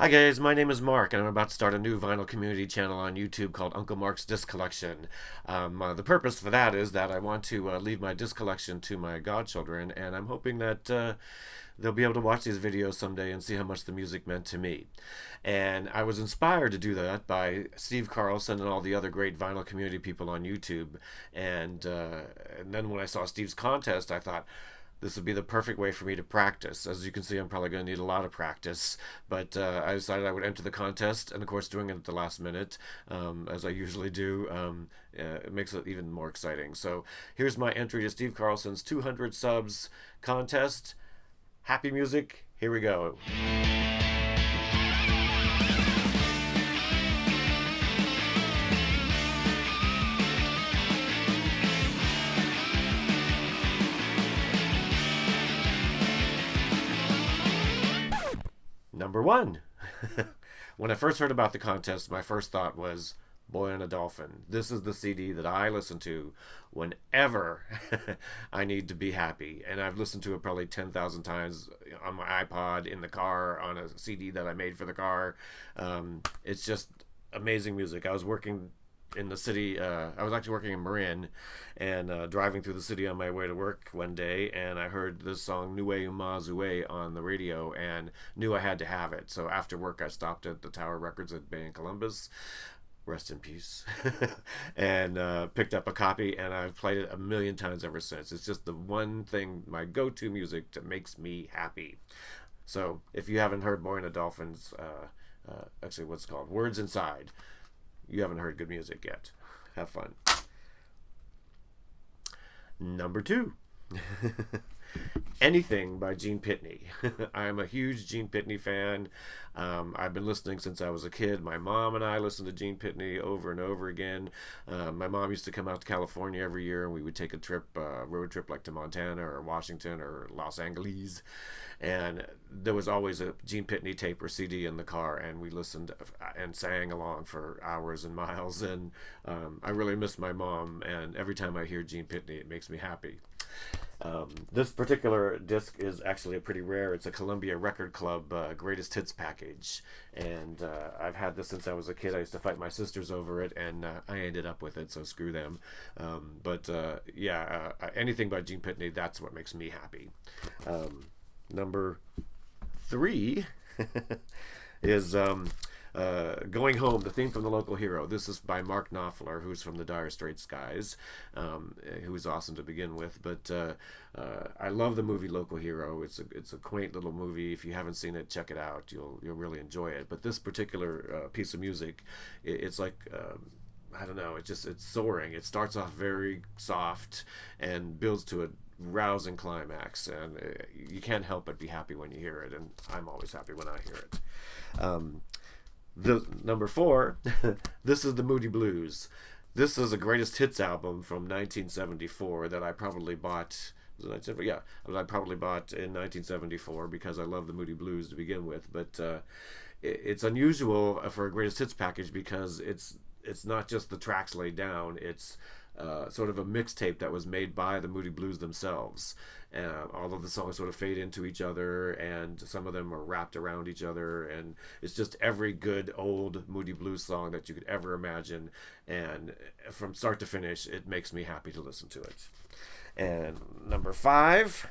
Hi guys, my name is Mark, and I'm about to start a new vinyl community channel on YouTube called Uncle Mark's Disc Collection. The purpose for that is that I want to leave my disc collection to my godchildren, and I'm hoping that they'll be able to watch these videos someday and see how much the music meant to me. And I was inspired to do that by Steve Carlson and all the other great vinyl community people on YouTube. And then when I saw Steve's contest, I thought, this would be the perfect way for me to practice. As you can see, I'm probably going to need a lot of practice, but I decided I would enter the contest, and of course doing it at the last minute, as I usually do, it makes it even more exciting. So here's my entry to Steve Carlson's 200 subs contest. Happy music, here we go. Number one. When I first heard about the contest, my first thought was Boy and a Dolphin. This is the CD that I listen to whenever I need to be happy. And I've listened to it probably 10,000 times on my iPod, in the car, on a CD that I made for the car. It's just amazing music. I was working in the city. I was actually working in Marin, and driving through the city on my way to work one day, and I heard this song Nue Uma Zue on the radio and knew I had to have it. So after work I stopped at the Tower Records at Bay in Columbus, rest in peace, and picked up a copy, and I've played it a million times ever since. It's just the one thing, my go-to music that makes me happy. So if you haven't heard Boy and the Dolphins, actually what's it called, Words Inside, you haven't heard good music yet. Have fun. Number two. Anything by Gene Pitney. I'm a huge Gene Pitney fan. I've been listening since I was a kid. My mom and I listened to Gene Pitney over and over again. My mom used to come out to California every year, and we would take a trip, road trip, like to Montana or Washington or Los Angeles. And there was always a Gene Pitney tape or CD in the car, and we listened and sang along for hours and miles. And I really miss my mom, and every time I hear Gene Pitney, it makes me happy. This particular disc is actually a pretty rare. It's a Columbia Record Club Greatest Hits package, and I've had this since I was a kid. I used to fight my sisters over it, and I ended up with it, so screw them. Anything by Gene Pitney, that's what makes me happy. Number three is Going Home, the theme from The Local Hero. This is by Mark Knopfler, who's from the Dire Straits guys, who's awesome to begin with. But I love the movie Local Hero. It's a quaint little movie. If you haven't seen it, check it out. You'll really enjoy it. But this particular piece of music, it's like I don't know. It's soaring. It starts off very soft and builds to a rousing climax, and you can't help but be happy when you hear it. And I'm always happy when I hear it. The number four, this is the Moody Blues. This is a greatest hits album from 1974 that I probably bought. I probably bought in 1974 because I love the Moody Blues to begin with. But it's unusual for a greatest hits package because it's not just the tracks laid down. It's sort of a mixtape that was made by the Moody Blues themselves. All of the songs sort of fade into each other, and some of them are wrapped around each other, and it's just every good old Moody Blues song that you could ever imagine, and from start to finish, it makes me happy to listen to it. And number five,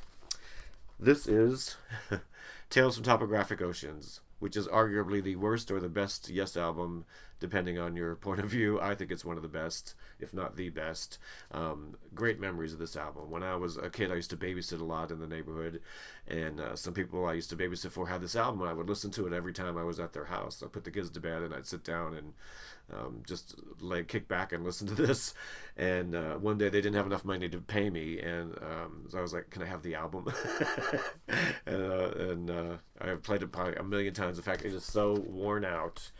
this is Tales from Topographic Oceans, which is arguably the worst or the best Yes album, depending on your point of view. I think it's one of the best, if not the best. Great memories of this album. When I was a kid, I used to babysit a lot in the neighborhood, and some people I used to babysit for had this album, and I would listen to it every time I was at their house. I'd put the kids to bed, and I'd sit down and just kick back and listen to this. And one day they didn't have enough money to pay me, and so I was like, can I have the album? and I have played it probably a million times. In fact, it is so worn out.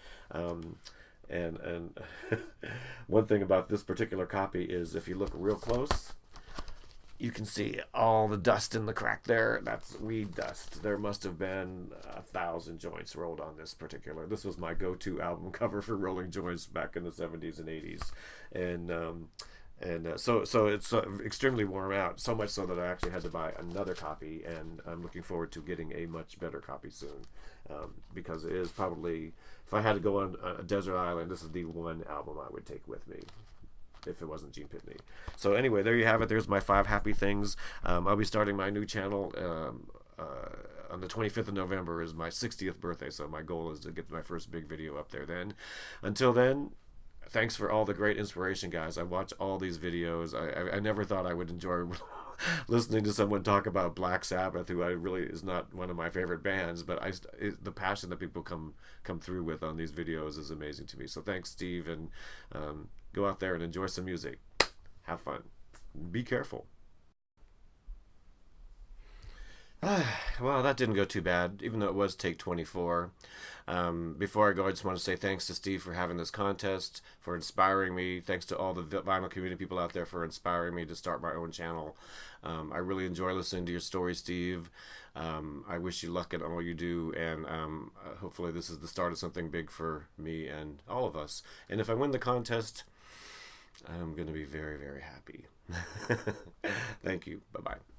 And one thing about this particular copy is if you look real close, you can see all the dust in the crack there. That's weed dust. There must have been 1,000 joints rolled on this particular. This was my go-to album cover for rolling joints back in the 70s and 80s. And And so it's extremely worn out, so much so that I actually had to buy another copy, and I'm looking forward to getting a much better copy soon, because it is probably, if I had to go on a desert island, this is the one album I would take with me if it wasn't Gene Pitney. So anyway, there you have it. There's my 5 happy things. I'll be starting my new channel on the 25th of November is my 60th birthday, so my goal is to get my first big video up there then. Until then, thanks for all the great inspiration, guys. I watch all these videos. I never thought I would enjoy listening to someone talk about Black Sabbath, who I really is not one of my favorite bands, but the passion that people come through with on these videos is amazing to me. So thanks, Steve, and go out there and enjoy some music. Have fun. Be careful. Well, that didn't go too bad, even though it was take 24. Before I go, I just want to say thanks to Steve for having this contest, for inspiring me. Thanks to all the vinyl community people out there for inspiring me to start my own channel. I really enjoy listening to your story, Steve. I wish you luck in all you do, and hopefully this is the start of something big for me and all of us. And if I win the contest, I'm going to be very, very happy. Thank you. Bye-bye.